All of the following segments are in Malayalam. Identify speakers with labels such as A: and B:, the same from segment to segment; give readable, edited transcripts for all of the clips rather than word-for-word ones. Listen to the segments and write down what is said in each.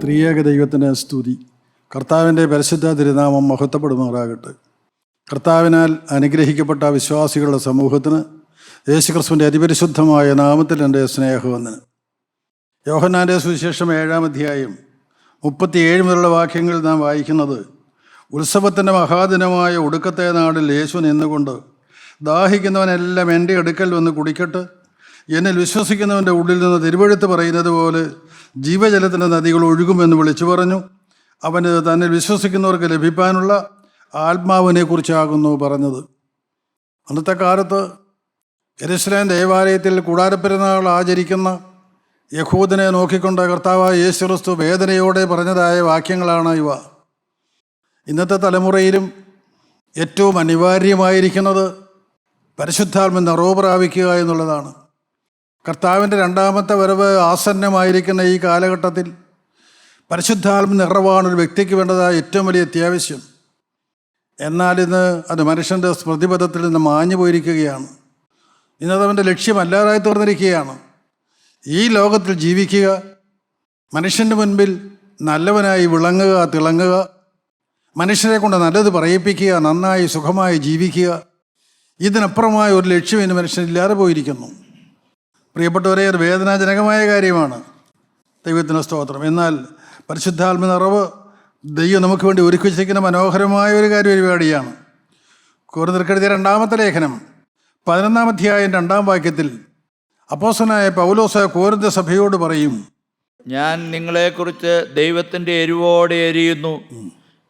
A: ത്രിയേക ദൈവത്തിന് സ്തുതി. കർത്താവിൻ്റെ പരിശുദ്ധ തിരുനാമം മഹത്വപ്പെടുമാറാകട്ടെ. കർത്താവിനാൽ അനുഗ്രഹിക്കപ്പെട്ട വിശ്വാസികളുടെ സമൂഹത്തിന് യേശുക്രിസ്തുവിൻ്റെ അതിപരിശുദ്ധമായ നാമത്തിൽ എൻ്റെ സ്നേഹവന്ദനം. യോഹന്നാൻ്റെ സുവിശേഷം 7-ാം അധ്യായം 37 മുതലുള്ള വാക്യങ്ങളിൽ നാം വായിക്കുന്നത്, ഉത്സവത്തിൻ്റെ മഹാദിനമായ ഒടുക്കത്തെ നാളിൽ യേശു നിന്നുകൊണ്ട്, ദാഹിക്കുന്നവനെല്ലാം എൻ്റെ അടുക്കൽ വന്ന് കുടിക്കട്ടെ, എന്നിൽ വിശ്വസിക്കുന്നവൻ്റെ ഉള്ളിൽ നിന്ന് തിരുവെഴുത്ത് പറയുന്നത് പോലെ ജീവജലത്തിൻ്റെ നദികൾ ഒഴുകുമെന്ന് വിളിച്ചു പറഞ്ഞു. അവന് തന്നിൽ വിശ്വസിക്കുന്നവർക്ക് ലഭിക്കാനുള്ള ആത്മാവിനെ കുറിച്ചാകുന്നു പറഞ്ഞത്. അന്നത്തെ കാലത്ത് യെരൂശലേം ദേവാലയത്തിൽ കൂടാരപ്പെരുന്നാൾ ആചരിക്കുന്ന യഹൂദനെ നോക്കിക്കൊണ്ട് കർത്താവായ യേശു ക്രിസ്തു വേദനയോടെ പറഞ്ഞതായ വാക്യങ്ങളാണ് ഇവ. ഇന്നത്തെ തലമുറയിലും ഏറ്റവും അനിവാര്യമായിരിക്കുന്നത് പരിശുദ്ധാത്മ നിറവ് പ്രാപിക്കുക എന്നുള്ളതാണ്. കർത്താവിൻ്റെ രണ്ടാമത്തെ വരവ് ആസന്നമായിരിക്കുന്ന ഈ കാലഘട്ടത്തിൽ പരിശുദ്ധാത്മ നിറവാണ് ഒരു വ്യക്തിക്ക് വേണ്ടതായ ഏറ്റവും വലിയ അത്യാവശ്യം. എന്നാൽ ഇന്ന് അത് മനുഷ്യൻ്റെ സ്മൃതിപഥത്തിൽ നിന്ന് മാഞ്ഞു പോയിരിക്കുകയാണ്. ഇന്നത് അവൻ്റെ ലക്ഷ്യമല്ലാതായി തീർന്നിരിക്കുകയാണ്. ഈ ലോകത്തിൽ ജീവിക്കുക, മനുഷ്യൻ്റെ മുൻപിൽ നല്ലവനായി വിളങ്ങുക, തിളങ്ങുക, മനുഷ്യരെ കൊണ്ട് നല്ലത് പറയിപ്പിക്കുക, നന്നായി സുഖമായി ജീവിക്കുക, ഇതിനപ്പുറമായ ഒരു ലക്ഷ്യം ഇന്ന് മനുഷ്യനില്ലാതെ പോയിരിക്കുന്നു. പ്രിയപ്പെട്ടവരെ, അത് വേദനാജനകമായ കാര്യമാണ്. ദൈവത്തിന് സ്തോത്രം. എന്നാൽ പരിശുദ്ധാത്മ നിറവ് ദൈവം നമുക്ക് വേണ്ടി ഒരുക്കി വച്ചിരിക്കുന്ന മനോഹരമായ ഒരു പരിപാടിയാണ്. കൊരിന്ത്യർക്കെഴുതിയ 2-ാമത്തെ ലേഖനം 11-ാം അധ്യായം 2-ാം വാക്യത്തിൽ അപ്പോസ്തലനായ പൗലോസ് കൊരിന്ത്യ സഭയോട് പറയും,
B: ഞാൻ നിങ്ങളെക്കുറിച്ച് ദൈവത്തിൻ്റെ എരിവോടെ എരിയുന്നു.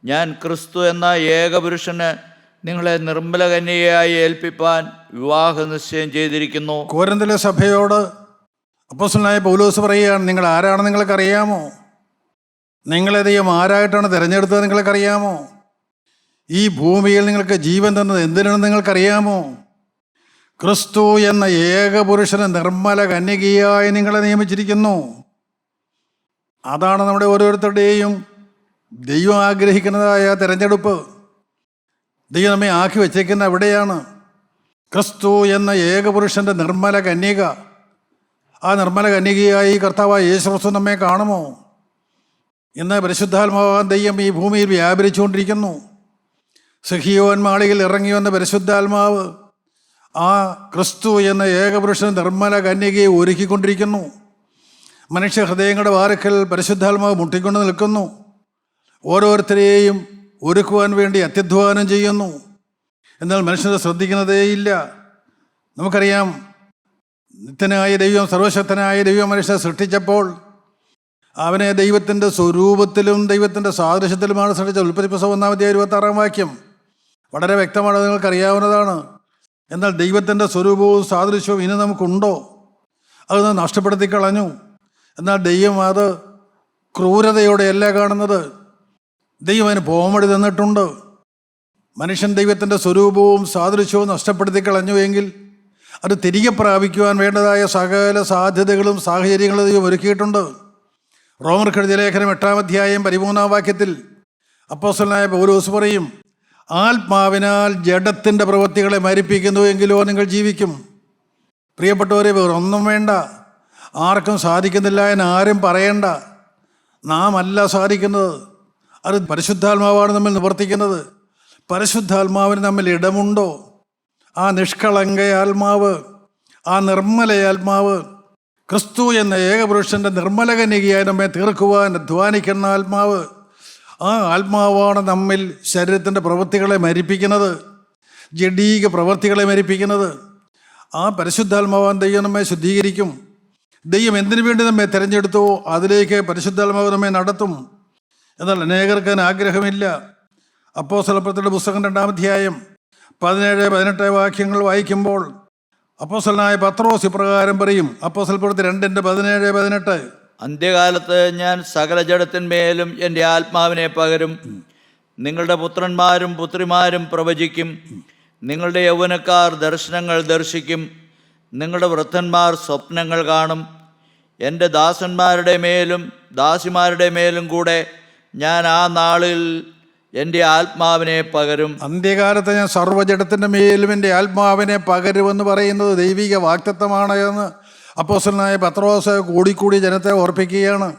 B: ഞാൻ ക്രിസ്തു എന്ന ഏകപുരുഷന് നിങ്ങളെ നിർമ്മല കന്യകയായി ഏൽപ്പിപ്പാൻ വിവാഹ നിശ്ചയം ചെയ്തിരിക്കുന്നു.
A: കൊരിന്ത്യയിലെ സഭയോട് അപ്പോസ്തലനായ പൗലോസ് പറയുകയാണ്, നിങ്ങൾ ആരാണെന്ന് നിങ്ങൾക്കറിയാമോ? നിങ്ങളെ ദൈവം ആരായിട്ടാണ് തിരഞ്ഞെടുത്തത് നിങ്ങൾക്കറിയാമോ? ഈ ഭൂമിയിൽ നിങ്ങൾക്ക് ജീവൻ തന്നത് എന്തിനാണെന്ന് നിങ്ങൾക്കറിയാമോ? ക്രിസ്തു എന്ന ഏകപുരുഷന് നിർമ്മല കന്യകയായി നിങ്ങളെ നിയമിച്ചിരിക്കുന്നു. അതാണ് നമ്മുടെ ഓരോരുത്തരുടെയും ദൈവം ആഗ്രഹിക്കുന്നതായ തിരഞ്ഞെടുപ്പ്. ദൈവം നമ്മെ ആക്കി വച്ചേക്കുന്ന എവിടെയാണ്? ക്രിസ്തു എന്ന ഏകപുരുഷൻ്റെ നിർമ്മല കന്യക. ആ നിർമ്മല കന്യകയായി കർത്താവായ യേശു ക്രിസ്തു നമ്മെ കാണുമോ? ഇന്ന് പരിശുദ്ധാത്മാവാൻ ദൈവം ഈ ഭൂമിയിൽ വ്യാപരിച്ചുകൊണ്ടിരിക്കുന്നു. സിഹിയോൻ മാളികയിൽ ഇറങ്ങി വന്ന പരിശുദ്ധാത്മാവ് ആ ക്രിസ്തു എന്ന ഏകപുരുഷൻ നിർമ്മല കന്യകയെ ഒരുക്കിക്കൊണ്ടിരിക്കുന്നു. മനുഷ്യ ഹൃദയങ്ങളുടെ വാരക്കൽ പരിശുദ്ധാത്മാവ് മുട്ടിക്കൊണ്ട് നിൽക്കുന്നു. ഓരോരുത്തരെയും ഒരുക്കുവാൻ വേണ്ടി അത്യധ്വാനം ചെയ്യുന്നു. എന്നാൽ മനുഷ്യർ ശ്രദ്ധിക്കുന്നതേയില്ല. നമുക്കറിയാം, നിത്യനായ ദൈവം, സർവശക്തനായ ദൈവം മനുഷ്യനെ സൃഷ്ടിച്ചപ്പോൾ അവനെ ദൈവത്തിൻ്റെ സ്വരൂപത്തിലും ദൈവത്തിൻ്റെ സാദൃശ്യത്തിലുമാണ് സൃഷ്ടിച്ചത്. ഉൽപ്പത്തി പുസ്തകം 1-ാം അധ്യായം 26-ാം വാക്യം വളരെ വ്യക്തമാണ്, നിങ്ങൾക്കറിയാവുന്നതാണ്. എന്നാൽ ദൈവത്തിൻ്റെ സ്വരൂപവും സാദൃശ്യവും ഇനി നമുക്കുണ്ടോ? അത് നഷ്ടപ്പെടുത്തി കളഞ്ഞു. എന്നാൽ ദൈവം അത് ക്രൂരതയോടെയല്ല കാണുന്നത്. ദൈവം അതിന് പോംവഴി തന്നിട്ടുണ്ട്. മനുഷ്യൻ ദൈവത്തിൻ്റെ സ്വരൂപവും സാദൃശ്യവും നഷ്ടപ്പെടുത്തി കളഞ്ഞു എങ്കിൽ അത് തിരികെ പ്രാപിക്കുവാൻ വേണ്ടതായ സകല സാധ്യതകളും സാഹചര്യങ്ങളും ദൈവം ഒരുക്കിയിട്ടുണ്ട്. റോമർക്കെഴുതിയ ലേഖനം 8-ാം അധ്യായം 13-ാം വാക്യത്തിൽ അപ്പോസ്തലനായ പൗലോസ് പറയും, ആത്മാവിനാൽ ജഡത്തിൻ്റെ പ്രവൃത്തികളെ മരിപ്പിക്കുന്നു എങ്കിലോ നിങ്ങൾ ജീവിക്കും. പ്രിയപ്പെട്ടവരെ, വേറൊന്നും വേണ്ട, ആർക്കും സാധിക്കുന്നില്ല എന്ന് ആരും പറയണ്ട. നാം അല്ല സാധിക്കുന്നത്, അത് പരിശുദ്ധാത്മാവാണ് നമ്മിൽ നിവർത്തിക്കുന്നത്. പരിശുദ്ധാത്മാവിന് നമ്മിൽ ഇടമുണ്ടോ? ആ നിഷ്കളങ്ക ആത്മാവ്, ആ നിർമ്മല ആത്മാവ്, ക്രിസ്തു എന്ന ഏകപുരുഷൻ്റെ നിർമ്മല കന്യകയായി നമ്മെ തീർക്കുവാൻ അധ്വാനിക്കുന്ന ആത്മാവ്, ആ ആത്മാവാണ് നമ്മിൽ ശരീരത്തിൻ്റെ പ്രവൃത്തികളെ മരിപ്പിക്കുന്നത്, ജഡീക പ്രവൃത്തികളെ മരിപ്പിക്കുന്നത്. ആ പരിശുദ്ധാത്മാവാൻ ദൈവം നമ്മെ ശുദ്ധീകരിക്കും. ദൈവം എന്തിനു വേണ്ടി നമ്മെ തിരഞ്ഞെടുത്തോ അതിലേക്ക് പരിശുദ്ധാത്മാവ് നമ്മെ നടത്തും. എന്നാൽ അനേകർക്ക് അതിന് ആഗ്രഹമില്ല. അപ്പോസ്തലപ്രവൃത്തിയുടെ പുസ്തകം 2-ാം അധ്യായം 17-18 വാക്യങ്ങൾ വായിക്കുമ്പോൾ അപ്പോസ്തലനായ പത്രോസ് ഇപ്രകാരം പറയും. അപ്പോസ്തലപ്രവൃത്തി 2:17-18
B: അന്ത്യകാലത്ത് ഞാൻ സകല ജഡത്തിന്മേലും എൻ്റെ ആത്മാവിനെ പകരും. നിങ്ങളുടെ പുത്രന്മാരും പുത്രിമാരും പ്രവചിക്കും. നിങ്ങളുടെ യൗവനക്കാർ ദർശനങ്ങൾ ദർശിക്കും. നിങ്ങളുടെ വൃദ്ധന്മാർ സ്വപ്നങ്ങൾ കാണും. എൻ്റെ ദാസന്മാരുടെ മേലും ദാസിമാരുടെ മേലും കൂടെ ഞാൻ ആ നാളിൽ എൻ്റെ ആത്മാവിനെ പകരും.
A: അന്ത്യകാലത്ത് ഞാൻ സർവ്വജഡത്തിൻ്റെ മേലും എൻ്റെ ആത്മാവിനെ പകരുമെന്ന് പറയുന്നത് ദൈവിക വാഗ്ദത്തമാണ് എന്ന് അപ്പോസ്തലനായ പത്രോസ് കൂടിക്കൂടി ജനത്തെ ഓർപ്പിക്കുകയാണ്.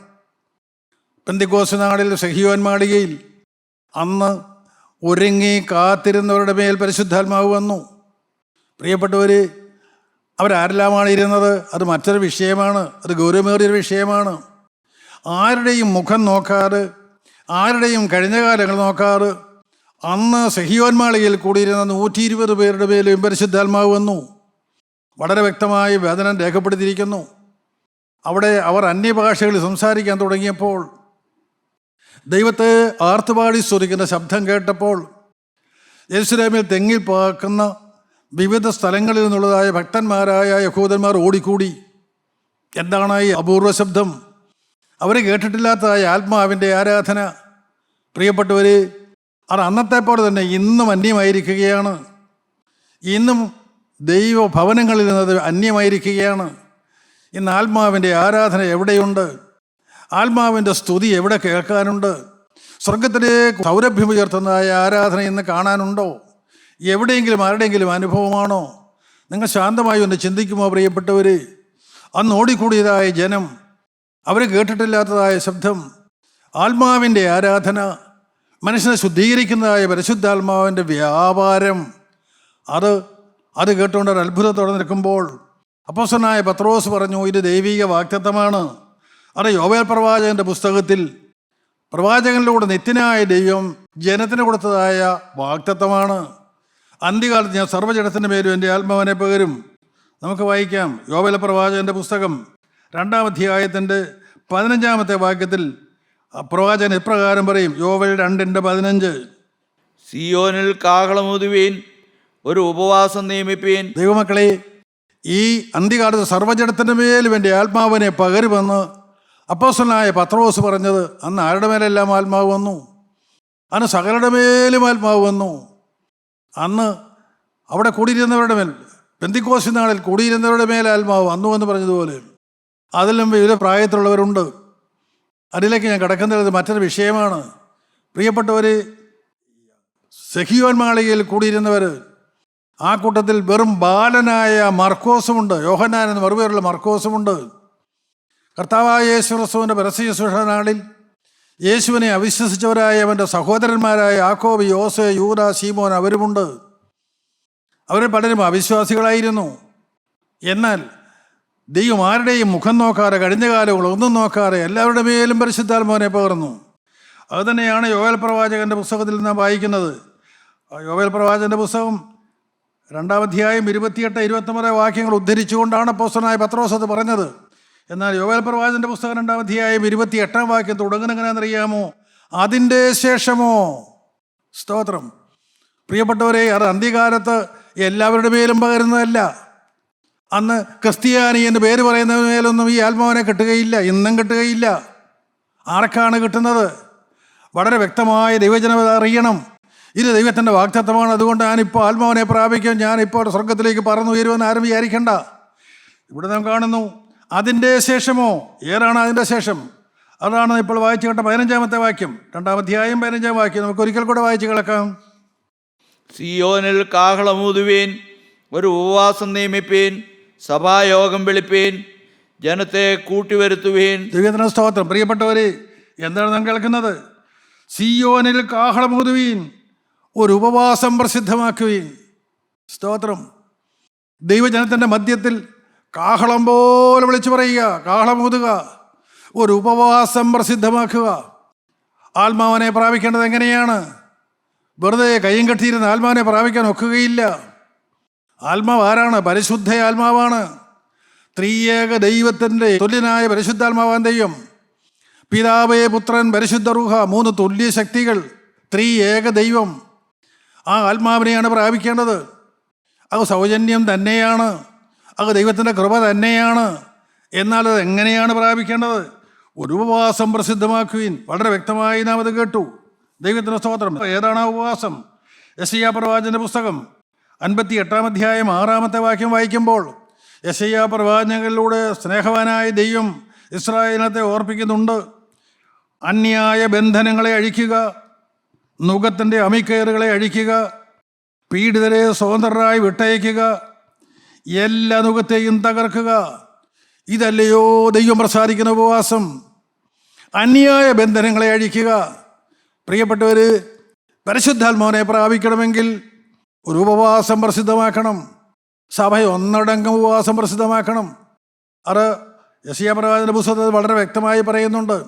A: പെന്തിക്കോസ്ത് നാളിൽ സഹീയോൻ മാളികയിൽ അന്ന് ഒരുങ്ങി കാത്തിരുന്നവരുടെ മേൽ പരിശുദ്ധാത്മാവ് വന്നു. പ്രിയപ്പെട്ടവർ, അവരാരെല്ലാമാണ് ഇരുന്നത്? അത് മറ്റൊരു വിഷയമാണ്, അത് ഗൗരവമേറിയൊരു വിഷയമാണ്. ആരുടെയും മുഖം നോക്കാറ്, ആരുടെയും കഴിഞ്ഞ കാലങ്ങൾ നോക്കാറ് അന്ന് സഹീയോൻ മാളികയിൽ കൂടിയിരുന്ന 120 പേരുടെ മേലും പരിശുദ്ധാത്മാവ് വന്നു. വളരെ വ്യക്തമായി വേദന രേഖപ്പെടുത്തിയിരിക്കുന്നു. അവിടെ അവർ അന്യഭാഷകളിൽ സംസാരിക്കാൻ തുടങ്ങിയപ്പോൾ, ദൈവത്തെ ആർത്തുപാടി സ്തുതിക്കുന്ന ശബ്ദം കേട്ടപ്പോൾ, യെരൂശലേമിൽ തെങ്ങിൽ പാക്കുന്ന വിവിധ സ്ഥലങ്ങളിൽ നിന്നുള്ളതായ ഭക്തന്മാരായ യഹൂദന്മാർ ഓടിക്കൂടി. എന്താണ് ഈ അപൂർവ ശബ്ദം? അവർ കേട്ടിട്ടില്ലാത്തതായ ആത്മാവിൻ്റെ ആരാധന. പ്രിയപ്പെട്ടവർ, അത് അന്നത്തെ പോലെ തന്നെ ഇന്നും അന്യമായിരിക്കുകയാണ്. ഇന്നും ദൈവഭവനങ്ങളിൽ നിന്നത് അന്യമായിരിക്കുകയാണ്. ഇന്ന് ആത്മാവിൻ്റെ ആരാധന എവിടെയുണ്ട്? ആത്മാവിൻ്റെ സ്തുതി എവിടെ കേൾക്കാനുണ്ട്? സ്വർഗത്തിലേക്ക് സൗരഭ്യമുയർത്തുന്നതായ ആരാധന ഇന്ന് കാണാനുണ്ടോ? എവിടെയെങ്കിലും ആരുടെയെങ്കിലും അനുഭവമാണോ? നിങ്ങൾ ശാന്തമായി ഒന്ന് ചിന്തിക്കുമോ പ്രിയപ്പെട്ടവർ? അന്ന് ഓടിക്കൂടിയതായ ജനം, അവർ കേട്ടിട്ടില്ലാത്തതായ ശബ്ദം, ആത്മാവിൻ്റെ ആരാധന, മനുഷ്യനെ ശുദ്ധീകരിക്കുന്നതായ പരിശുദ്ധാത്മാവിൻ്റെ വ്യാപാരം, അത് കേട്ടുകൊണ്ട് ഒരു അത്ഭുതത്തോടെ നിൽക്കുമ്പോൾ അപ്പോസ്തലനായ പത്രോസ് പറഞ്ഞു, ഇത് ദൈവിക വാഗ്ദത്തമാണ്. അത് യോവേൽ പ്രവാചകൻ്റെ പുസ്തകത്തിൽ പ്രവാചകനിലൂടെ നിത്യനായ ദൈവം ജനത്തിന് കൊടുത്തതായ വാഗ്ദത്തമാണ്. അന്ത്യകാലത്ത് ഞാൻ സർവ്വജനത്തിൻ്റെ പേരും എൻ്റെ ആത്മാവിനെ പകരും. നമുക്ക് വായിക്കാം. യോവേൽ പ്രവാചകൻ്റെ പുസ്തകം 2-ാം അധ്യായത്തിൻ്റെ 15-ാമത്തെ വാക്യത്തിൽ പ്രവാചകൻ ഇപ്രകാരം പറയും. യോവേൽ 2:15,
B: സിയോനിൽ കാഹളമൂതുവീൻ, ഒരു ഉപവാസം നിയമിപ്പീൻ.
A: ദൈവമക്കളെ, ഈ അന്ത്യകാലത്ത് സർവ്വജനത്തിൻ്റെ മേലും എൻ്റെ ആത്മാവിനെ പകരുമെന്ന് അപ്പോസ്തലനായ പത്രോസ് പറഞ്ഞത് അന്ന് ആരുടെ മേലെല്ലാം ആത്മാവ് വന്നു? അന്ന് സകലരുടെ മേലും ആത്മാവ് വന്നു. അന്ന് അവിടെ കൂടിയിരുന്നവരുടെ മേൽ, പെന്തിക്കോസ്ത് നാളിൽ കൂടിയിരുന്നവരുടെ മേൽ ആത്മാവ് വന്നു എന്ന് പറഞ്ഞതുപോലെ അതിലും വിവിധ പ്രായത്തിലുള്ളവരുണ്ട്. അതിലേക്ക് ഞാൻ കടക്കുന്നത് മറ്റൊരു വിഷയമാണ്. പ്രിയപ്പെട്ടവർ, സഹീയോൻ മാളികയിൽ കൂടിയിരുന്നവർ, ആ കൂട്ടത്തിൽ വെറും ബാലനായ മർക്കോസുമുണ്ട്, യോഹന്നാൻ എന്ന് മറുപേരുള്ള മർക്കോസുമുണ്ട്. കർത്താവായ യേശു ക്രിസ്തുവിൻ്റെ പരസ്യശുശ്രൂഷ നാളിൽ യേശുവിനെ അവിശ്വസിച്ചവരായ അവൻ്റെ സഹോദരന്മാരായ യാക്കോബ്, യോസെ, യൂദാ, ശീമോൻ അവരുമുണ്ട്. അവരിൽ പലരും അവിശ്വാസികളായിരുന്നു. എന്നാൽ ദൈവം ആരുടെയും മുഖം നോക്കാതെ, കഴിഞ്ഞ കാലങ്ങൾ ഒന്നും നോക്കാതെ എല്ലാവരുടെ മേലും പരിശുദ്ധാത്മാവിനെ പകർന്നു. അതുതന്നെയാണ് യോവേൽ പ്രവാചകൻ്റെ പുസ്തകത്തിൽ നാം വായിക്കുന്നത്. യോവേൽ പ്രവാചകൻ്റെ പുസ്തകം 2-ാം അധ്യായം 28-29 വാക്യങ്ങൾ ഉദ്ധരിച്ചുകൊണ്ടാണ് അപ്പോസ്തലനായ പത്രോസ് അത് പറഞ്ഞത്. എന്നാൽ യോവേൽ പ്രവാചകൻ്റെ പുസ്തകം 2-ാം അധ്യായം 28-ാം വാക്യം തുടങ്ങുന്ന എങ്ങനെയാണെന്നറിയാമോ? അതിൻ്റെ ശേഷമോ. സ്തോത്രം. പ്രിയപ്പെട്ടവരെ, അത് അന്ത്യകാലത്ത് എല്ലാവരുടെ മേലും പകരുന്നതല്ല. അന്ന് ക്രിസ്ത്യാനി എന്ന് പേര് പറയുന്നതിന് മേലൊന്നും ഈ ആത്മാവിനെ കിട്ടുകയില്ല, ഇന്നും കിട്ടുകയില്ല. ആർക്കാണ് കിട്ടുന്നത്? വളരെ വ്യക്തമായ ദൈവജനം അറിയണം. ഇത് ദൈവത്തിൻ്റെ വാഗ്ദത്തമാണ്. അതുകൊണ്ട് ഞാനിപ്പോൾ ആത്മാവിനെ പ്രാപിക്കും, ഞാനിപ്പോൾ സ്വർഗത്തിലേക്ക് പറന്നു ഉയരുമെന്ന് ആരും വിചാരിക്കണ്ട. ഇവിടെ നാം കാണുന്നു, അതിൻ്റെ ശേഷമോ. ഏതാണ് അതിൻ്റെ ശേഷം? അതാണ് ഇപ്പോൾ വായിച്ചു കേട്ട 15-ാമത്തെ വാക്യം, 2-ാം അധ്യായം 15-ാം വാക്യം. നമുക്ക് ഒരിക്കൽ കൂടെ വായിച്ച് കേൾക്കാം.
B: സിയോനിൽ കാഹളമൂതുവീൻ, ഒരു ഉപവാസം നിയമിപ്പീൻ, സഭായോഗം വിളിപ്പീൻ, ജനത്തെ കൂട്ടിവരുത്തുവീൻ. ദൈവത്തിന്
A: സ്തോത്രം. പ്രിയപ്പെട്ടവരെ, എന്താണ് നാം കേൾക്കുന്നത്? സിയോനിൽ കാഹളമൂതുവീൻ, ഒരു ഉപവാസം പ്രസിദ്ധമാക്കുവീൻ. സ്തോത്രം. ദൈവജനത്തിൻ്റെ മധ്യത്തിൽ കാഹളം പോലെ വിളിച്ചു പറയുക, കാഹളമൂതുക, ഒരു ഉപവാസം പ്രസിദ്ധമാക്കുക. ആത്മാവിനെ പ്രാപിക്കേണ്ടത് എങ്ങനെയാണ്? വെറുതെ കയ്യും കെട്ടിയിരുന്ന ആത്മാവിനെ പ്രാപിക്കാൻ ഒക്കുകയില്ല. ആത്മാവ് ആരാണ്? പരിശുദ്ധ ആത്മാവാണ്. ത്രിയേക ദൈവത്തിൻ്റെ തുല്യനായ പരിശുദ്ധാത്മാവാൻ ദൈവം. പിതാവേ, പുത്രൻ, പരിശുദ്ധ റൂഹ, 3 തുല്യ ശക്തികൾ, ത്രിയേക ദൈവം. ആ ആത്മാവിനെയാണ് പ്രാപിക്കേണ്ടത്. അത് സൗജന്യം തന്നെയാണ്, അത് ദൈവത്തിൻ്റെ കൃപ തന്നെയാണ്. എന്നാൽ അത് എങ്ങനെയാണ് പ്രാപിക്കേണ്ടത്? ഒരു ഉപവാസം പ്രസിദ്ധമാക്കുവിൻ. വളരെ വ്യക്തമായി നാം അത് കേട്ടു. ദൈവത്തിൻ്റെ സ്തോത്രം. ഏതാണ് ആ ഉപവാസം? യെശയ്യാ പ്രവാചകന്റെ പുസ്തകം 58-ാം അധ്യായം 6-ാമത്തെ വാക്യം വായിക്കുമ്പോൾ യെശയ്യാ പ്രവാചകനിലൂടെ സ്നേഹവാനായ ദൈവം ഇസ്രായേലിനത്തെ ഓർപ്പിക്കുന്നുണ്ട്. അന്യായ ബന്ധനങ്ങളെ അഴിക്കുക, നുകത്തിൻ്റെ അമിക്കയറുകളെ അഴിക്കുക, പീഡിതരെ സ്വതന്ത്രരായി വിട്ടയക്കുക, എല്ലാ നുകത്തെയും തകർക്കുക. ഇതല്ലയോ ദൈവം പ്രസാദിക്കുന്ന ഉപവാസം? അന്യായ ബന്ധനങ്ങളെ അഴിക്കുക. പ്രിയപ്പെട്ടവർ, പരിശുദ്ധാത്മാവിനെ പ്രാപിക്കണമെങ്കിൽ ഒരു ഉപവാസം പ്രസിദ്ധമാക്കണം. സഭ ഒന്നടങ്കം ഉപവാസം പ്രസിദ്ധമാക്കണം. അത് യെശയ്യാ പ്രവാചകന്റെ പുസ്തകത്തിൽ വളരെ വ്യക്തമായി പറയുന്നുണ്ട്.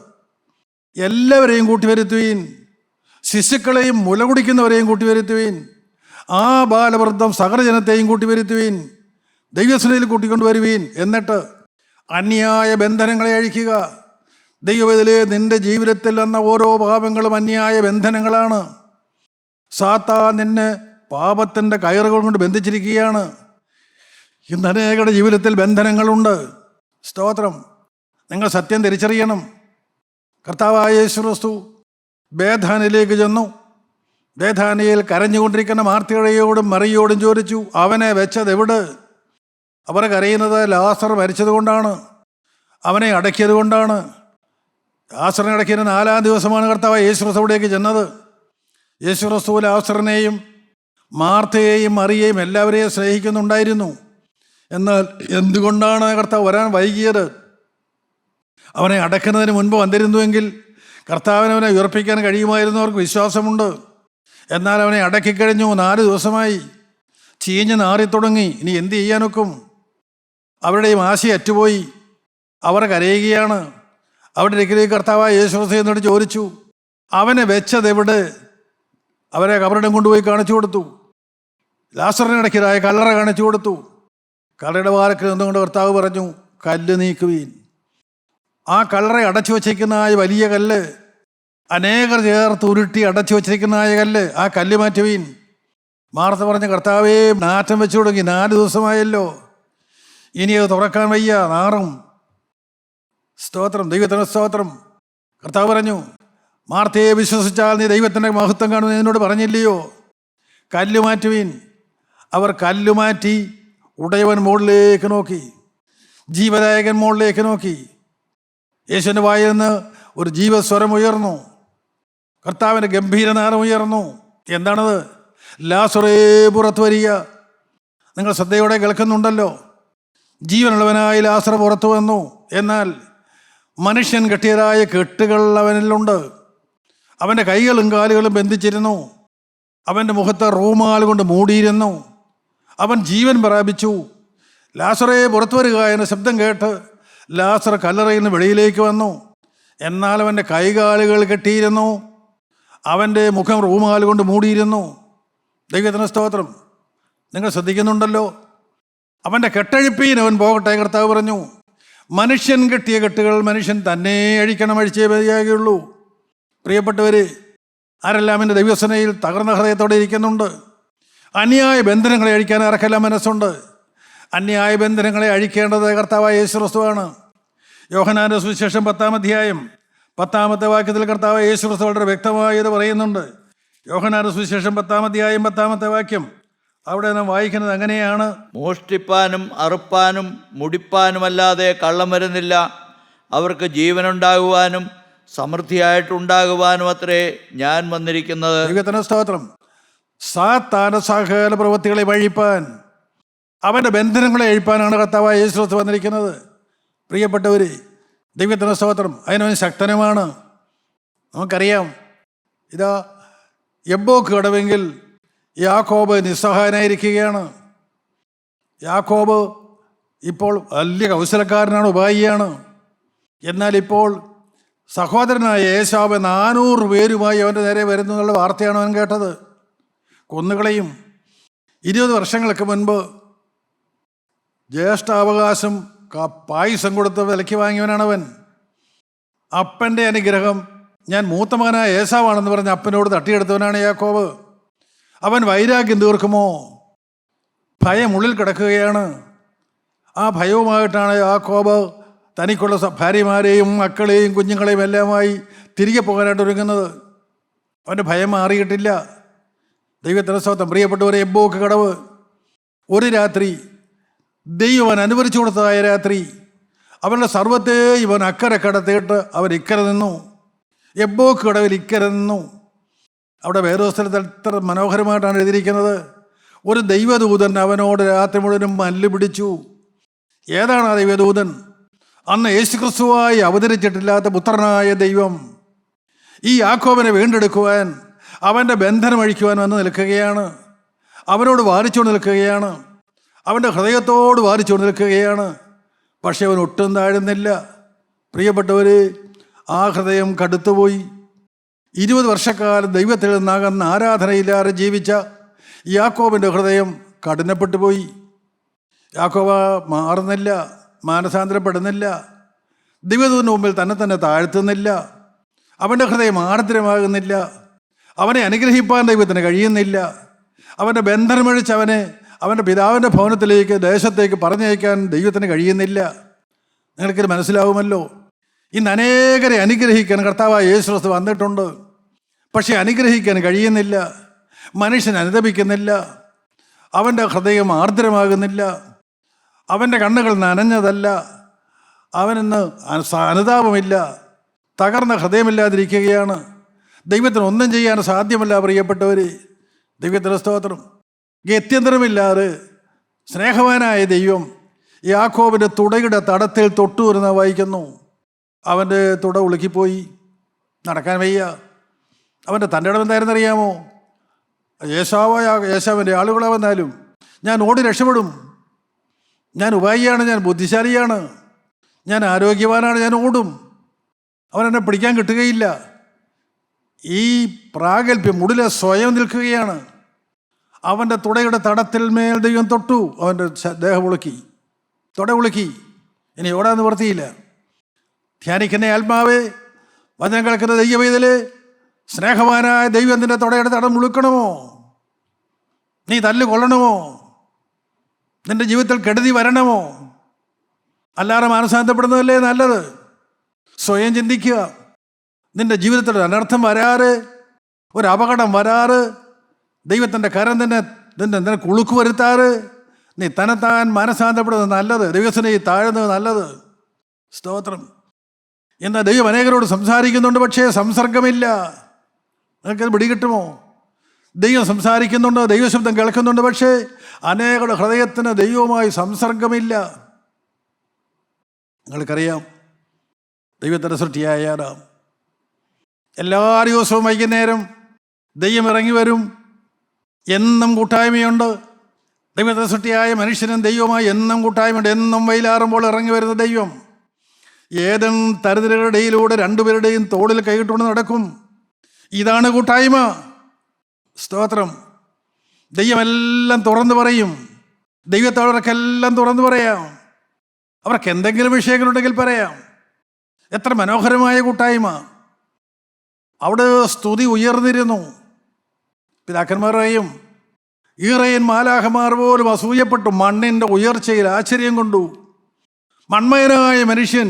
A: എല്ലാവരെയും കൂട്ടിവരുത്തുവീൻ, ശിശുക്കളെയും മുല കുടിക്കുന്നവരെയും കൂട്ടിവരുത്തുവീൻ, ആ ബാലവൃദ്ധം സകലജനത്തെയും കൂട്ടിവരുത്തുവീൻ, ദൈവസനയിൽ കൂട്ടിക്കൊണ്ടുവരുവീൻ. എന്നിട്ട് അന്യായ ബന്ധനങ്ങളെ അഴിക്കുക. ദൈവത്തിലെ നിന്റെ ജീവിതത്തിൽ വന്ന ഓരോ പാപങ്ങളും അന്യായ ബന്ധനങ്ങളാണ്. സാത്താൻ നിന്നെ പാപത്തിൻ്റെ കയറുകൾ കൊണ്ട് ബന്ധിച്ചിരിക്കുകയാണ്. ഇന്ന് അനേകരുടെ ജീവിതത്തിൽ ബന്ധനങ്ങളുണ്ട്. സ്തോത്രം. നിങ്ങൾ സത്യം തിരിച്ചറിയണം. കർത്താവായ യേശു ക്രിസ്തു ബേഥാനിലേക്ക് ചെന്നു. ബേഥാനിയിൽ കരഞ്ഞുകൊണ്ടിരിക്കുന്ന മാർത്തയോടും മറിയോടും ചോദിച്ചു, അവനെ വെച്ചത് എവിടെ? അവർ കരയുന്നത് ലാസർ മരിച്ചത് കൊണ്ടാണ്, അവനെ അടക്കിയത് കൊണ്ടാണ്. ലാസറിനെ അടക്കിയത് 4-ാം ദിവസമാണ് കർത്താവായ യേശു ക്രിസ്തു അവിടേക്ക് ചെന്നത്. യേശു ക്രിസ്തു ലാസറിനെയും മാർത്തയെയും മറിയെയും എല്ലാവരെയും സ്നേഹിക്കുന്നുണ്ടായിരുന്നു. എന്നാൽ എന്തുകൊണ്ടാണ് കർത്താവ് വരാൻ വൈകിയത്? അവനെ അടക്കുന്നതിന് മുൻപ് വന്നിരുന്നുവെങ്കിൽ കർത്താവിനവനെ ഉയർപ്പിക്കാൻ കഴിയുമായിരുന്നു അവർക്ക് വിശ്വാസമുണ്ട്. എന്നാൽ അവനെ അടക്കിക്കഴിഞ്ഞു. 4 ദിവസമായി, ചീഞ്ഞ് നാറിത്തുടങ്ങി. ഇനി എന്ത് ചെയ്യാനൊക്കും? അവരുടെയും ആശ അറ്റുപോയി. അവർ കരയുകയാണ്. അവിടെ ഇരിക്കലേക്ക് കർത്താവായ യേശു ക്രിസ്തു എന്നോട് ചോദിച്ചു, അവനെ വെച്ചതെവിടെ? അവരെ കബറിടം കൊണ്ടുപോയി കാണിച്ചു കൊടുത്തു. ലാസറിനെ അടക്കിയതായ കല്ലറ കാണിച്ചു കൊടുത്തു. കല്ലറയുടെ വാരത്തിൽ നിന്നുകൊണ്ട് കർത്താവ് പറഞ്ഞു, കല്ല് നീക്കുവീൻ. ആ കല്ലറ അടച്ചു വച്ചിരിക്കുന്ന ആ വലിയ കല്ല്, അനേകർ ചേർത്ത് ഉരുട്ടി അടച്ചു വച്ചിരിക്കുന്ന ആ കല്ല്, ആ കല്ല് മാറ്റുവീൻ. മാർത്ത പറഞ്ഞ, കർത്താവേ, നാറ്റം വെച്ചു തുടങ്ങി, 4 ദിവസമായല്ലോ, ഇനി അത് തുറക്കാൻ വയ്യ, നാറും. സ്തോത്രം, ദൈവത്തിന് സ്തോത്രം. കർത്താവ് പറഞ്ഞു, മാർത്തയെ വിശ്വസിച്ചാൽ നീ ദൈവത്തിൻ്റെ മഹത്വം കാണുമെന്ന് എന്നോട് പറഞ്ഞില്ലയോ? കല്ല് മാറ്റുവീൻ. അവർ കല്ലുമാറ്റി ഉടയവൻ മുകളിലേക്ക് നോക്കി, ജീവദായകൻ മുകളിലേക്ക് നോക്കി. യേശുവിൻ്റെ വായിൽ നിന്ന് ഒരു ജീവസ്വരം ഉയർന്നു, കർത്താവിൻ്റെ ഗംഭീരനാദം ഉയർന്നു. എന്താണത്? ലാസറേ, പുറത്തു വരിക. നിങ്ങൾ ശ്രദ്ധയോടെ കേൾക്കുന്നുണ്ടല്ലോ. ജീവനുള്ളവനായി ലാസർ പുറത്തു വന്നു. എന്നാൽ മനുഷ്യൻ കെട്ടിയതായ കെട്ടുകൾ അവനിലുണ്ട്. അവൻ്റെ കൈകളും കാലുകളും ബന്ധിച്ചിരുന്നു. അവൻ്റെ മുഖത്ത് റൂമാൽ കൊണ്ട് മൂടിയിരുന്നു. അവൻ ജീവൻ പ്രാപിച്ചു. ലാസറേ, പുറത്തു വരിക എന്ന ശബ്ദം കേട്ട് ലാസർ കല്ലറയിൽ നിന്ന് വെളിയിലേക്ക് വന്നു. എന്നാൽ അവൻ്റെ കൈകാലുകൾ കെട്ടിയിരുന്നു, അവൻ്റെ മുഖം റൂമാൽ കൊണ്ട് മൂടിയിരുന്നു. ദൈവത്തിന് സ്തോത്രം. നിങ്ങൾ ശ്രദ്ധിക്കുന്നുണ്ടല്ലോ. അവൻ്റെ കെട്ടഴിപ്പീൻ അവൻ പോകട്ടെ. കർത്താവ് പറഞ്ഞു, മനുഷ്യൻ കെട്ടിയ കെട്ടുകൾ മനുഷ്യൻ തന്നെ അഴിക്കണം, അഴിച്ചേ മതിയാകുള്ളൂ. പ്രിയപ്പെട്ടവർ, ആരെല്ലാം എൻ്റെ ദൈവസനയിൽ തകർന്ന ഹൃദയത്തോടെ ഇരിക്കുന്നുണ്ട്? അന്യായ ബന്ധനങ്ങളെ അഴിക്കാൻ ആർക്കെല്ലാം മനസ്സുണ്ട്? അന്യായ ബന്ധനങ്ങളെ അഴിക്കേണ്ടത് കർത്താവായ യേശു ക്രിസ്തുവാണ്. യോഹന്നാന്റെ സുവിശേഷം 10-ാം അധ്യായം 10-ാമത്തെ വാക്യത്തിൽ കർത്താവായ യേശു ക്രിസ്തു വളരെ വ്യക്തമായി ഇത് പറയുന്നുണ്ട്. യോഹന്നാന്റെ സുവിശേഷം 10-ാം അധ്യായം 10-ാമത്തെ വാക്യം അവിടെ നാം വായിക്കുന്നത് അങ്ങനെയാണ്:
B: മോഷ്ടിപ്പാനും അറുപ്പാനും മുടിപ്പാനുമല്ലാതെ കള്ളം വരുന്നില്ല. അവർക്ക് ജീവനുണ്ടാകുവാനും സമൃദ്ധിയായിട്ടുണ്ടാകുവാനും അത്രേ ഞാൻ വന്നിരിക്കുന്നത്. ദൈവത്തിന്
A: സ്തോത്രം. സാത്താന്റെ സകല പ്രവൃത്തികളെ അഴിപ്പാൻ, അവൻ്റെ ബന്ധനങ്ങളെ അഴിപ്പാനാണ് കർത്താവായ യേശു ക്രിസ്തു വന്നിരിക്കുന്നത്. പ്രിയപ്പെട്ടവർ, ദൈവത്തിന് സ്തോത്രം. അതിനവൻ ശക്തനുമാണ്. നമുക്കറിയാം, ഇതാ യബ്ബോക്ക് കടവെങ്കിൽ യാക്കോബ് നിസ്സഹായനായിരിക്കുകയാണ്. യാക്കോബ് ഇപ്പോൾ വലിയ കൗശലക്കാരനാണ്, ഉപായിയാണ്. എന്നാൽ ഇപ്പോൾ സഹോദരനായ ഏശാവ് 400 പേരുമായി അവൻ്റെ നേരെ വരുന്നു എന്നുള്ള വാർത്തയാണ് അവൻ കേട്ടത്. കൊന്നുകളയും. 20 വർഷങ്ങൾക്ക് മുൻപ് ജ്യേഷ്ഠാവകാശം പായസം കൊടുത്ത് വിലയ്ക്ക് വാങ്ങിയവനാണവൻ. അപ്പൻ്റെ അനുഗ്രഹം ഞാൻ മൂത്ത മകനായ ഏശാവാണെന്ന് പറഞ്ഞ് അപ്പനോട് തട്ടിയെടുത്തവനാണ് യാക്കോബ്. അവൻ വൈരാഗ്യം തീർക്കുമോ? ഭയം ഉള്ളിൽ കിടക്കുകയാണ്. ആ ഭയവുമായിട്ടാണ് യാക്കോബ് തനിക്കുള്ള ഭാര്യമാരെയും മക്കളെയും കുഞ്ഞുങ്ങളെയും എല്ലാമായി തിരികെ പോകാനായിട്ട് ഒരുങ്ങുന്നത്. അവൻ്റെ ഭയം മാറിയിട്ടില്ല. ദൈവത്തിന് സ്തോത്രം. പ്രിയപ്പെട്ടവരെ, യബ്ബോക്ക് കടവ് ഒരു രാത്രി ദൈവം അനുവദിച്ചു കൊടുത്തതായ രാത്രി, അവരുടെ സർവ്വത്തെ ഇവൻ അക്കരെ കടത്തിയിട്ട് അവൻ ഇക്കരെ നിന്നു. യബ്ബോക്ക് കടവിൽ ഇക്കരെ നിന്നു. അവിടെ വേദോസ്തലത്തിൽ എത്ര മനോഹരമായിട്ടാണ് എഴുതിയിരിക്കുന്നത്. ഒരു ദൈവദൂതൻ അവനോട് രാത്രി മുഴുവനും മല്ല് പിടിച്ചു. ഏതാണ് ആ ദൈവദൂതൻ? അന്ന് യേശുക്രിസ്തുവായി അവതരിച്ചിട്ടില്ലാത്ത പുത്രനായ ദൈവം ഈ യാക്കോബിനെ വീണ്ടെടുക്കുവാൻ, അവൻ്റെ ബന്ധനം അഴിക്കുവാൻ വന്ന് നിൽക്കുകയാണ്. അവനോട് വാദിച്ചുകൊണ്ട് നിൽക്കുകയാണ്. അവൻ്റെ ഹൃദയത്തോട് വാദിച്ചുകൊണ്ട് നിൽക്കുകയാണ്. പക്ഷെ അവൻ ഒട്ടും താഴുന്നില്ല. പ്രിയപ്പെട്ടവർ, ആ ഹൃദയം കടുത്തുപോയി. 20 വർഷക്കാലം ദൈവത്തിൽ നിന്നകന്ന് ആരാധനയില്ലാതെ ജീവിച്ച യാക്കോബിൻ്റെ ഹൃദയം കഠിനപ്പെട്ടു പോയി. യാക്കോബ മാറുന്നില്ല, മാനസാന്തരപ്പെടുന്നില്ല, ദൈവത്തിന് മുമ്പിൽ തന്നെ താഴ്ത്തുന്നില്ല. അവൻ്റെ ഹൃദയം ആർദ്രമാകുന്നില്ല. അവനെ അനുഗ്രഹിപ്പാൻ ദൈവത്തിന് കഴിയുന്നില്ല. അവൻ്റെ ബന്ധനമഴിച്ച് അവൻ്റെ പിതാവിൻ്റെ ഭവനത്തിലേക്ക്, ദേശത്തേക്ക് പറഞ്ഞയക്കാൻ ദൈവത്തിന് കഴിയുന്നില്ല. നിങ്ങൾക്കിത് മനസ്സിലാവുമല്ലോ. ഇന്ന് അനേകരെ അനുഗ്രഹിക്കാൻ കർത്താവായ യേശു ക്രിസ്തു വന്നിട്ടുണ്ട്. പക്ഷേ അനുഗ്രഹിക്കാൻ കഴിയുന്നില്ല. മനുഷ്യൻ അനുതപിക്കുന്നില്ല. അവൻ്റെ ഹൃദയം ആർദ്രമാകുന്നില്ല. അവൻ്റെ കണ്ണുകൾ നനഞ്ഞതല്ല. അവനിന്ന് അനുതാപമില്ല. തകർന്ന ഹൃദയമില്ലാതിരിക്കുകയാണ്. ദൈവത്തിന് ഒന്നും ചെയ്യാൻ സാധ്യമല്ല. പ്രിയപ്പെട്ടവർ, ദൈവത്തിന് സ്തോത്രം. ഗത്യന്തരമില്ലാതെ സ്നേഹവാനായ ദൈവം യാക്കോബിൻ്റെ തുടയുടെ തടത്തിൽ തൊട്ടു വരുന്ന വായിക്കുന്നു. അവൻ്റെ തുട ഉളുക്കിപ്പോയി, നടക്കാൻ വയ്യ. അവൻ്റെ തൻ്റെ ഇടം എന്തായിരുന്നറിയാമോ? യേശാവിൻ്റെ ആളുകളെ വന്നാലും ഞാൻ ഓടി രക്ഷപ്പെടും, ഞാൻ ഉപായിയാണ്, ഞാൻ ബുദ്ധിശാലിയാണ്, ഞാൻ ആരോഗ്യവാനാണ്, ഞാൻ ഓടും, അവനെന്നെ പിടിക്കാൻ കിട്ടുകയില്ല. ഈ പ്രാഗൽഭ്യം ഉള്ളിലെ സ്വയം നിൽക്കുകയാണ്. അവൻ്റെ തുടയുടെ തടത്തിൽ മേൽ ദൈവം തൊട്ടു. അവൻ്റെ ദേഹം ഉളുക്കി, തുട ഉളുക്കി. ഇനി ഓടാൻ നിവർത്തിയില്ല. ധ്യാനിക്കുന്ന ആത്മാവേ, വചനം കേൾക്കുന്ന ദൈവവേദലേ, സ്നേഹവാനായ ദൈവം നിന്റെ തുടയുടെ തടം ഉളുക്കണമോ? നീ തല്ല് കൊള്ളണമോ? നിന്റെ ജീവിതത്തിൽ കെടുതി വരണമോ? അല്ലാതെ മാനസാന്തരപ്പെടുന്നതല്ലേ നല്ലത്. സ്വയം ചിന്തിക്കുക. നിന്റെ ജീവിതത്തിൽ ഒരു അനർത്ഥം വരാറ്, ഒരു അപകടം വരാറ്, ദൈവത്തിൻ്റെ കരം നിന്നെ കുളുക്ക് വരുത്താറ്, നീ തന്നെത്താൻ മാനസാന്തരപ്പെടുന്നത് നല്ലത്. ദൈവത്തിനെ താഴുന്നത് നല്ലത്. സ്തോത്രം. എന്നാൽ ദൈവം അനേകരോട് സംസാരിക്കുന്നുണ്ട്, പക്ഷേ സംസർഗമില്ല. നിങ്ങൾക്കത് പിടികിട്ടുമോ? ദൈവം സംസാരിക്കുന്നുണ്ട്, ദൈവശബ്ദം കേൾക്കുന്നുണ്ട്, പക്ഷേ അനേകരുടെ ഹൃദയത്തിന് ദൈവവുമായി സംസർഗമില്ല. നിങ്ങൾക്കറിയാം, ദൈവത്തിൻ്റെ സൃഷ്ടിയായ ആദാം എല്ലാ ദിവസവും വൈകുന്നേരം ദൈവം ഇറങ്ങി വരും. എന്നും കൂട്ടായ്മയുണ്ട്. ദൈവത്തിൻ്റെ സൃഷ്ടിയായ മനുഷ്യനും ദൈവവുമായി എന്നും കൂട്ടായ്മയുണ്ട്. എന്നും വെയിലാറുമ്പോൾ ഇറങ്ങി വരുന്ന ദൈവം ഏതും തരുതലുകളുടെ ഇടയിലൂടെ രണ്ടുപേരുടെയും തോളിൽ കൈയിട്ടുകൊണ്ട് നടക്കും. ഇതാണ് കൂട്ടായ്മ. സ്തോത്രം. ദൈവമെല്ലാം തുറന്നു പറയും. ദൈവത്തോടൊക്കെല്ലാം തുറന്നു പറയാം. അവർക്ക് എന്തെങ്കിലും വിഷയങ്ങളുണ്ടെങ്കിൽ പറയാം. എത്ര മനോഹരമായ കൂട്ടായ്മ. അവിടെ സ്തുതി ഉയർന്നിരുന്നു. പിതാക്കന്മാരെയും ഈറയൻ മാലാഖമാർ പോലും അസൂയപ്പെട്ടു. മണ്ണിൻ്റെ ഉയർച്ചയിൽ ആശ്ചര്യം കൊണ്ടു. മൺമയനായ മനുഷ്യൻ,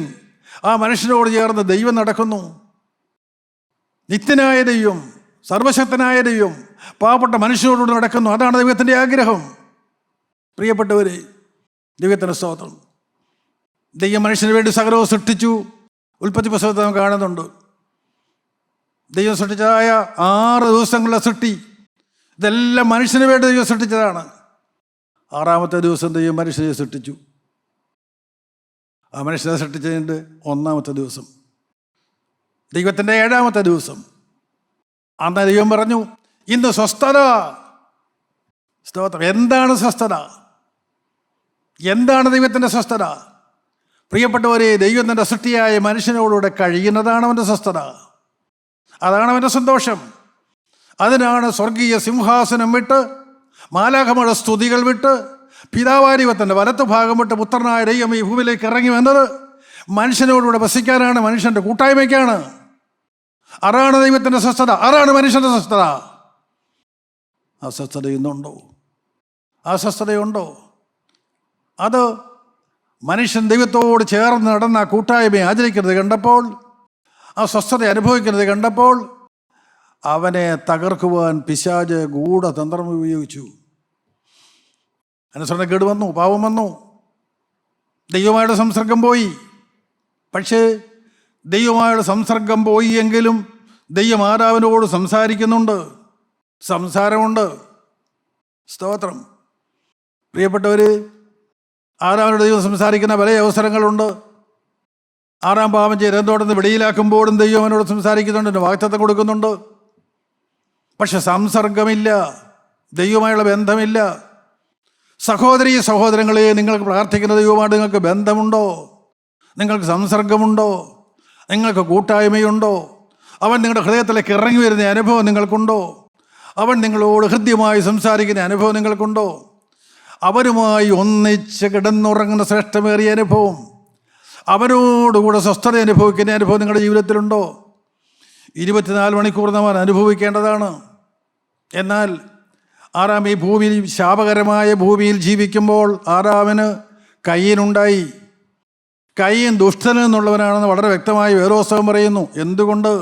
A: ആ മനുഷ്യനോട് ചേർന്ന് ദൈവം നടക്കുന്നു. നിത്യനായ ദൈവം, സർവശക്തനായ ദൈവം പാവപ്പെട്ട മനുഷ്യനോട് നടക്കുന്നു. അതാണ് ദൈവത്തിൻ്റെ ആഗ്രഹം. പ്രിയപ്പെട്ടവരെ, ദൈവത്തിൻ്റെ സ്തോത്രം. ദൈവം മനുഷ്യന് വേണ്ടി സകലവും സൃഷ്ടിച്ചു. ഉൽപ്പത്തി പുസ്തകത്തിൽ നാം കാണുന്നുണ്ട്. ദൈവം സൃഷ്ടിച്ചതായ 6 ദിവസങ്ങളിലെ സൃഷ്ടി, ഇതെല്ലാം മനുഷ്യന് വേണ്ടി ദൈവം സൃഷ്ടിച്ചതാണ്. 6ാമത്തെ ദിവസം ദൈവം മനുഷ്യനെ സൃഷ്ടിച്ചു. ആ മനുഷ്യനെ സൃഷ്ടിച്ചതിൻ്റെ 1ാമത്തെ ദിവസം, ദൈവത്തിൻ്റെ 7ാമത്തെ ദിവസം, അന്ന് ദൈവം പറഞ്ഞു, ഇന്ന് സ്വസ്ഥത. സ്തോത്രം. എന്താണ് സ്വസ്ഥത? എന്താണ് ദൈവത്തിൻ്റെ സ്വസ്ഥത? പ്രിയപ്പെട്ടവരെ, ദൈവത്തിൻ്റെ സൃഷ്ടിയായ മനുഷ്യനോടുകൂടെ കഴിയുന്നതാണ് അവൻ്റെ സ്വസ്ഥത. അതാണ് അവൻ്റെ സന്തോഷം. അതിനാണ് സ്വർഗീയ സിംഹാസനം വിട്ട്, മാലാഖമാരുടെ സ്തുതികൾ വിട്ട്, പിതാവാരിവത്തിൻ്റെ വലത്ത് ഭാഗം വിട്ട് പുത്രനായ ദൈവം ഈ ഭൂമിയിലേക്ക് ഇറങ്ങി വന്നത്. മനുഷ്യനോടുകൂടെ വസിക്കാനാണ്, മനുഷ്യൻ്റെ കൂട്ടായ്മയ്ക്കാണ്. അതാണ് ദൈവത്തിൻ്റെ സ്വസ്ഥത. അതാണ് മനുഷ്യൻ്റെ സ്വസ്ഥത. അസ്വസ്ഥത ഇന്നുണ്ടോ? അസ്വസ്ഥതയുണ്ടോ? അത് മനുഷ്യൻ ദൈവത്തോട് ചേർന്ന് നടന്ന കൂട്ടായ്മയെ ആചരിക്കുന്നത് കണ്ടപ്പോൾ, ആ സ്വസ്ഥത അനുഭവിക്കുന്നത് കണ്ടപ്പോൾ, അവനെ തകർക്കുവാൻ പിശാച് ഗൂഢതന്ത്രം ഉപയോഗിച്ചു. അനുസരണക്കേട് വന്നു, പാപം വന്നു, ദൈവമായുടെ സംസർഗം പോയി. പക്ഷേ ദൈവമായുടെ സംസർഗം പോയി എങ്കിലും ദൈവം ആദാമിനോട് സംസാരിക്കുന്നുണ്ട്, സംസാരമുണ്ട്. സ്തോത്രം. പ്രിയപ്പെട്ടവർ, ആദാമിനോട് ദൈവം സംസാരിക്കുന്ന പല അവസരങ്ങളുണ്ട്. ആറാം പാപം ചെയ്തോടൊന്ന് വെളിയിലാക്കുമ്പോഴും ദൈവം അവനോട് സംസാരിക്കുന്നുണ്ട്, വാഗ്ദത്തം കൊടുക്കുന്നുണ്ട്. പക്ഷെ സംസർഗമില്ല, ദൈവമായുള്ള ബന്ധമില്ല. സഹോദരീ സഹോദരങ്ങളെ, നിങ്ങൾക്ക് പ്രാർത്ഥിക്കുന്ന ദൈവമായിട്ട് നിങ്ങൾക്ക് ബന്ധമുണ്ടോ? നിങ്ങൾക്ക് സംസർഗമുണ്ടോ? നിങ്ങൾക്ക് കൂട്ടായ്മയുണ്ടോ? അവൻ നിങ്ങളുടെ ഹൃദയത്തിലേക്ക് ഇറങ്ങി വരുന്ന അനുഭവം നിങ്ങൾക്കുണ്ടോ? അവൻ നിങ്ങളോട് ഹൃദ്യമായി സംസാരിക്കുന്ന അനുഭവം നിങ്ങൾക്കുണ്ടോ? അവരുമായി ഒന്നിച്ച് കിടന്നുറങ്ങുന്ന ശ്രേഷ്ഠമേറിയ അനുഭവം, അവരോടുകൂടെ സ്വസ്ഥത അനുഭവിക്കുന്ന അനുഭവം നിങ്ങളുടെ ജീവിതത്തിലുണ്ടോ? 24 മണിക്കൂർ നമ്മൾ അനുഭവിക്കേണ്ടതാണ്. എന്നാൽ ആറാം ഈ ഭൂമിയിൽ, ശാപകരമായ ഭൂമിയിൽ ജീവിക്കുമ്പോൾ ആറാമിന് കയ്യനുണ്ടായി. കയ്യൻ ദുഷ്ടനെന്നുള്ളവനാണെന്ന് വളരെ വ്യക്തമായി വേദോസ്തവം പറയുന്നു. എന്തുകൊണ്ട്?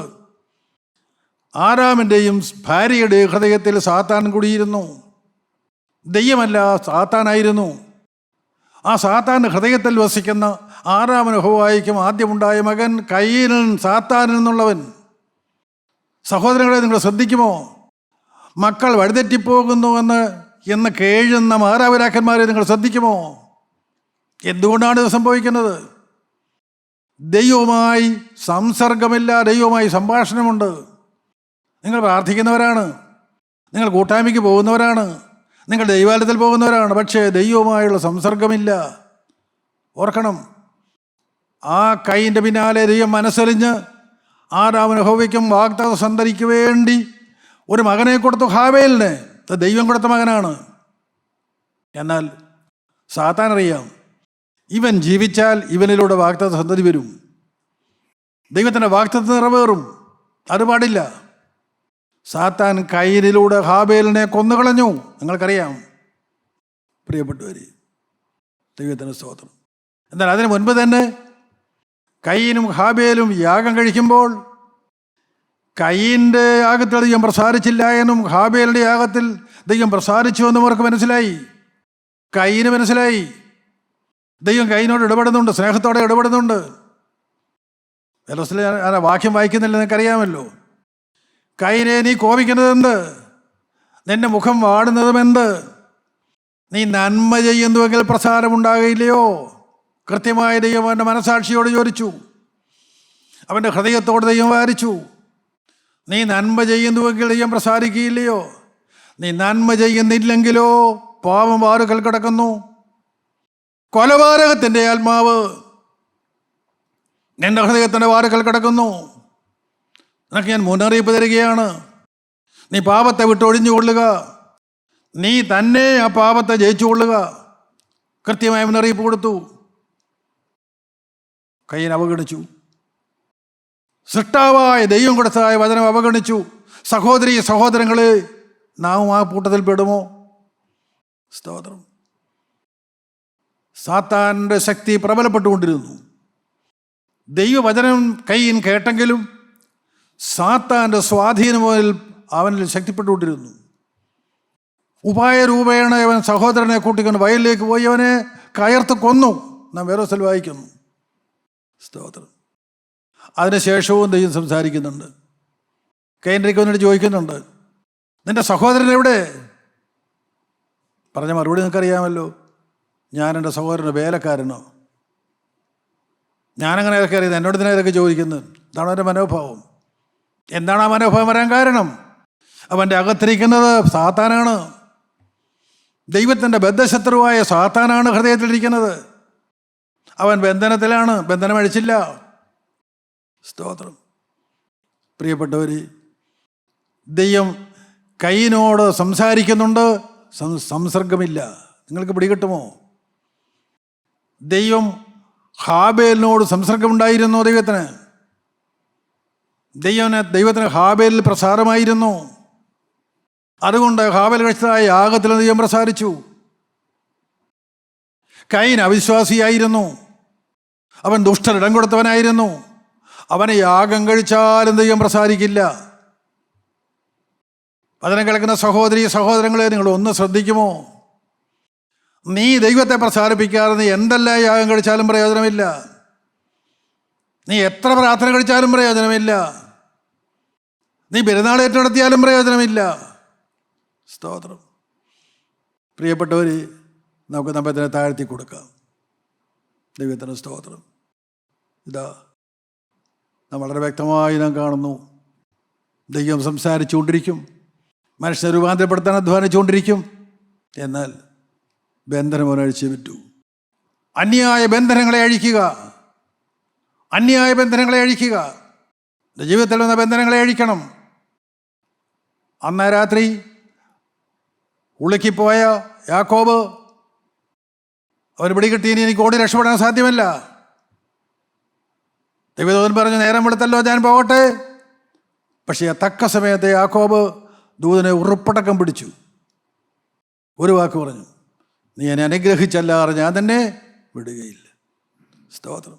A: ആറാമിൻ്റെയും ഭാര്യയുടെ ഹൃദയത്തിൽ സാത്താൻ കുടിയിരുന്നു. ദൈവമല്ല, സാത്താനായിരുന്നു. ആ സാത്താൻ്റെ ഹൃദയത്തിൽ വസിക്കുന്ന ആറാമിന് ഹോവായിക്കും ആദ്യമുണ്ടായ മകൻ കയ്യനൻ, സാത്താനിൽ നിന്നുള്ളവൻ. സഹോദരങ്ങളെ, നിങ്ങൾ ശ്രദ്ധിക്കുമോ? മക്കൾ വഴിതെറ്റിപ്പോകുന്നുവെന്ന് കേഴുന്ന മാതാപിതാക്കന്മാരെ നിങ്ങൾ ശ്രദ്ധിക്കുമോ? എന്തുകൊണ്ടാണ് ഇത് സംഭവിക്കുന്നത്? ദൈവവുമായി സംസർഗമില്ല, ദൈവവുമായി സംഭാഷണമുണ്ട്. നിങ്ങൾ പ്രാർത്ഥിക്കുന്നവരാണ്, നിങ്ങൾ കൂട്ടായ്മയ്ക്ക് പോകുന്നവരാണ്, നിങ്ങൾ ദൈവാലയത്തിൽ പോകുന്നവരാണ്, പക്ഷേ ദൈവവുമായുള്ള സംസർഗമില്ല. ഓർക്കണം, ആ കൈയിൻ്റെ പിന്നാലെ ദൈവം മനസ്സറിഞ്ഞ് ആദാമിനും ഹവ്വയ്ക്കും വാഗ്ദത്ത സന്തതിക്ക് വേണ്ടി ഒരു മകനെ കൊടുത്തു, ഹാബേലിനെ. ദൈവം കൊടുത്ത മകനാണ്. എന്നാൽ സാത്താൻ അറിയാം, ഇവൻ ജീവിച്ചാൽ ഇവനിലൂടെ വാഗ്ദത്ത സന്തതി വരും, ദൈവത്തിൻ്റെ വാഗ്ദത്തം നിറവേറും. അത് പാടില്ല. സാത്താൻ കയ്യിലൂടെ ഹാബേലിനെ കൊന്നുകളഞ്ഞു. നിങ്ങൾക്കറിയാം പ്രിയപ്പെട്ടവരെ, ദൈവത്തിൻ്റെ സ്തോത്രം. എന്നാൽ അതിന് മുൻപ് തന്നെ കയ്യനും ഹാബേലും യാഗം കഴിക്കുമ്പോൾ കയ്യിൻ്റെ യാഗത്തിൽ ദൈവം പ്രസാരിച്ചില്ല എന്നും ഹാബേലിൻ്റെ യാഗത്തിൽ ദൈവം പ്രസാരിച്ചു എന്നും അവർക്ക് മനസ്സിലായി. കയ്യിന് മനസ്സിലായി ദൈവം കയ്യിനോട് ഇടപെടുന്നുണ്ട്, സ്നേഹത്തോടെ ഇടപെടുന്നുണ്ട്. ആ വാക്യം വായിക്കുന്നില്ല, നിനക്കറിയാമല്ലോ. കയ്യിനെ, നീ കോപിക്കുന്നതെന്ത്? നിന്റെ മുഖം വാടുന്നതുമെന്ത്? നീ നന്മ ചെയ്യുന്നുവെങ്കിൽ പ്രസാരമുണ്ടാകില്ലയോ? കൃത്യമായ ദൈവം അവൻ്റെ മനസാക്ഷിയോട് ചോദിച്ചു, അവൻ്റെ ഹൃദയത്തോട് ദൈവം വാരിച്ചു. നീ നന്മ ചെയ്യുന്നുവെങ്കിൽ ദൈവം പ്രസാരിക്കുകയില്ലയോ? നീ നന്മ ചെയ്യുന്നില്ലെങ്കിലോ പാപം വാറുകൾ കിടക്കുന്നു. കൊലപാതകത്തിൻ്റെ ആത്മാവ് എൻ്റെ ഹൃദയത്തിൻ്റെ വാറുകൾ കിടക്കുന്നു. നിനക്ക് ഞാൻ മുന്നറിയിപ്പ് തരികയാണ്, നീ പാപത്തെ വിട്ടൊഴിഞ്ഞുകൊള്ളുക, നീ തന്നെ ആ പാപത്തെ ജയിച്ചുകൊള്ളുക. കൃത്യമായ മുന്നറിയിപ്പ് കൊടുത്തു. കയ്യൻ അവഗണിച്ചു. സൃഷ്ടാവായ ദൈവം കൊടുത്തതായ വചനം അവഗണിച്ചു. സഹോദരീ സഹോദരങ്ങളെ, നാം ആ കൂട്ടത്തിൽ പെടുമോ? സ്തോത്രം. സാത്താൻ്റെ ശക്തി പ്രബലപ്പെട്ടുകൊണ്ടിരുന്നു. ദൈവവചനം കയ്യൻ കേട്ടെങ്കിലും സാത്താൻ്റെ സ്വാധീനം അവനിൽ ശക്തിപ്പെട്ടുകൊണ്ടിരുന്നു. ഉപായരൂപേണ അവൻ സഹോദരനെ കൂട്ടിക്കൊണ്ട് വയലിലേക്ക് പോയി അവനെ കയർത്ത് കൊന്നു. നാം വേറെ സ്ഥലം വായിക്കുന്നു. സ്തോത്രം. അതിനുശേഷവും ദൈവം സംസാരിക്കുന്നുണ്ട്. കയ്യനിലേക്ക് വന്നിട്ട് ചോദിക്കുന്നുണ്ട്, നിന്റെ സഹോദരൻ എവിടെ? പറഞ്ഞ മറുപടി നിനക്കറിയാമല്ലോ, ഞാൻ എൻ്റെ സഹോദരൻ്റെ വേലക്കാരനോ? ഞാനങ്ങനെ ഇതൊക്കെ അറിയുന്നത്, എന്നോട് ഇതിനെ ഇതൊക്കെ ചോദിക്കുന്നത്? ഇതാണ് അവൻ്റെ മനോഭാവം. എന്താണ് ആ മനോഭാവം വരാൻ കാരണം? അവൻ്റെ അകത്തിരിക്കുന്നത് സാത്താനാണ്. ദൈവത്തിൻ്റെ ബദ്ധശത്രുവായ സാത്താനാണ് ഹൃദയത്തിലിരിക്കുന്നത്. അവൻ ബന്ധനത്തിലാണ്, ബന്ധനം അഴിച്ചില്ല. സ്തോത്രം. പ്രിയപ്പെട്ടവർ, ദൈവം കയ്യനോട് സംസാരിക്കുന്നുണ്ട്, സംസർഗമില്ല. നിങ്ങൾക്ക് പിടികിട്ടുമോ? ദൈവം ഹാബേലിനോട് സംസർഗമുണ്ടായിരുന്നു. ദൈവത്തിന് ഹാബേലിൽ പ്രസാരമായിരുന്നു. അതുകൊണ്ട് ഹാബേൽ കഴിച്ചതായ യാഗത്തിൽ ദൈവം പ്രസാരിച്ചു. കയ്യൻ അവിശ്വാസിയായിരുന്നു. അവൻ ദുഷ്ടരിടം കൊടുത്തവനായിരുന്നു. അവനെ യാഗം കഴിച്ചാലും ദൈവം പ്രസാരിക്കില്ല. വചനം കേൾക്കുന്ന സഹോദരീ സഹോദരങ്ങളെ, നിങ്ങൾ ഒന്ന് ശ്രദ്ധിക്കുമോ? നീ ദൈവത്തെ പ്രസാരിപ്പിക്കാതെ നീ എന്തെല്ലാം യാഗം കഴിച്ചാലും പ്രയോജനമില്ല. നീ എത്ര പ്രാർത്ഥന കഴിച്ചാലും പ്രയോജനമില്ല. നീ പെരുന്നാൾ ഏറ്റെടുത്തിയാലും പ്രയോജനമില്ല. സ്തോത്രം. പ്രിയപ്പെട്ടവർ, നമുക്ക് നമ്മെ തന്നെ താഴ്ത്തി കൊടുക്കാം. ദൈവത്തിന് സ്തോത്രം. ഇതാ നാം വളരെ വ്യക്തമായി നാം കാണുന്നു. ദൈവം സംസാരിച്ചുകൊണ്ടിരിക്കും, മനുഷ്യനെ രൂപാന്തരപ്പെടുത്താൻ അധ്വാനിച്ചുകൊണ്ടിരിക്കും. എന്നാൽ ബന്ധനം അഴിച്ചേ പറ്റൂ. അന്യായ ബന്ധനങ്ങളെ അഴിക്കുക, അന്യായ ബന്ധനങ്ങളെ അഴിക്കുക. ജീവിതത്തിൽ വന്ന ബന്ധനങ്ങളെ അഴിക്കണം. അന്ന് രാത്രി ഉളുക്കിപ്പോയ യാക്കോബ്, അവൻ പിടികിട്ടി, ഇനി എനിക്ക് ഓടി രക്ഷപ്പെടാൻ സാധ്യമല്ല. ദൈവദൂതൻ പറഞ്ഞു, നേരം വെളുത്തല്ലോ, ഞാൻ പോകട്ടെ. പക്ഷേ തക്ക സമയത്ത് യാക്കോബ് ദൂതനെ ഉറുപ്പടക്കം പിടിച്ചു. ഒരു വാക്ക് പറഞ്ഞു, നീ എന്നെ അനുഗ്രഹിച്ചല്ലാതെ ഞാൻ തന്നെ വിടുകയില്ല. സ്തോത്രം.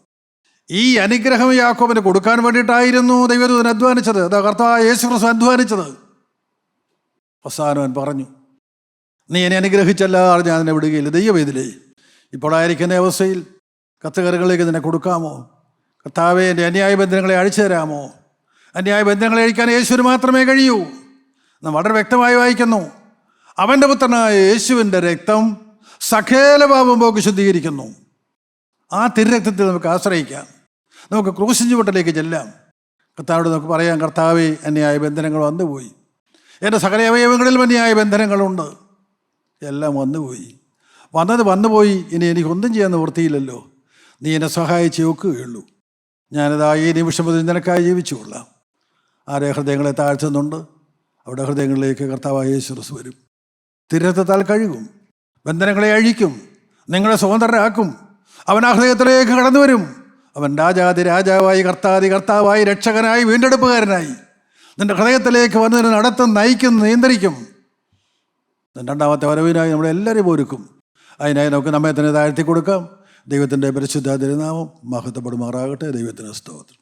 A: ഈ അനുഗ്രഹം യാക്കോബിന് കൊടുക്കാൻ വേണ്ടിയിട്ടായിരുന്നു ദൈവദൂതൻ അധ്വാനിച്ചത്. അതാ കർത്താവായ യേശുക്രിസ്തു അധ്വാനിച്ചത്. അവസാനം അവൻ പറഞ്ഞു, നീ എന്നെ അനുഗ്രഹിച്ചല്ലാതെ ഞാൻ എന്നെ വിടുകയില്ല. ദൈവവേദിലേ, ഇപ്പോഴായിരിക്കുന്ന അവസ്ഥയിൽ കത്തുകറികളിലേക്ക് നിന്നെ കൊടുക്കാമോ? കർത്താവേ, എൻ്റെ അന്യായ ബന്ധനങ്ങളെ അഴിച്ചു തരാമോ? അന്യായ ബന്ധനങ്ങളെ അഴിക്കാൻ യേശുവിന് മാത്രമേ കഴിയൂ. നാം വളരെ വ്യക്തമായി വായിക്കുന്നു, അവൻ്റെ പുത്രനായ യേശുവിൻ്റെ രക്തം സകല പാപം പോക്ക് ശുദ്ധീകരിക്കുന്നു. ആ തിരുരക്തത്തിൽ നമുക്ക് ആശ്രയിക്കാം. നമുക്ക് ക്രൂശിൻ ചുവട്ടിലേക്ക് ചെല്ലാം. കർത്താവോട് നമുക്ക് പറയാം, കർത്താവേ, അന്യായ ബന്ധനങ്ങൾ വന്നുപോയി, എൻ്റെ സകല അവയവങ്ങളിലും അന്യായ ബന്ധനങ്ങളുണ്ട്, എല്ലാം വന്നുപോയി. വന്നുപോയി, ഇനി എനിക്കൊന്നും ചെയ്യാൻ നിവൃത്തിയില്ലല്ലോ. നീ എന്നെ സഹായിച്ച് വെക്കുകയുള്ളൂ. ഞാനിതാ ഈ നിമിഷം മുതൽ നിനക്കായി ജീവിച്ചു കൊള്ളാം. ആരെ ഹൃദയങ്ങളെ താഴ്ത്തുന്നുണ്ട്, അവിടെ ഹൃദയങ്ങളിലേക്ക് കർത്താവായ യേശുക്രിസ്തു വരും. തിരുരക്തത്താൽ കഴുകും, ബന്ധനങ്ങളെ അഴിക്കും, നിങ്ങളെ സ്വതന്ത്രരാക്കും. അവൻ ആ ഹൃദയത്തിലേക്ക് കടന്നു വരും. അവൻ രാജാതി രാജാവായി, കർത്താതി കർത്താവായി, രക്ഷകനായി, വീണ്ടെടുപ്പുകാരനായി നിന്റെ ഹൃദയത്തിലേക്ക് വന്ന് നിന്നെ നടത്തും, നയിക്കും, നിയന്ത്രിക്കും. രണ്ടാമത്തെ വരവിനായി നമ്മളെല്ലാവരും ഒരുക്കും. അതിനായി നമുക്ക് നമ്മെ തന്നെ താഴ്ത്തി കൊടുക്കാം. ദൈവത്തിൻ്റെ പരിശുദ്ധ തിരുനാമം മഹത്വപ്പെടുമാറാകട്ടെ. ദൈവത്തിന് സ്തോത്രം.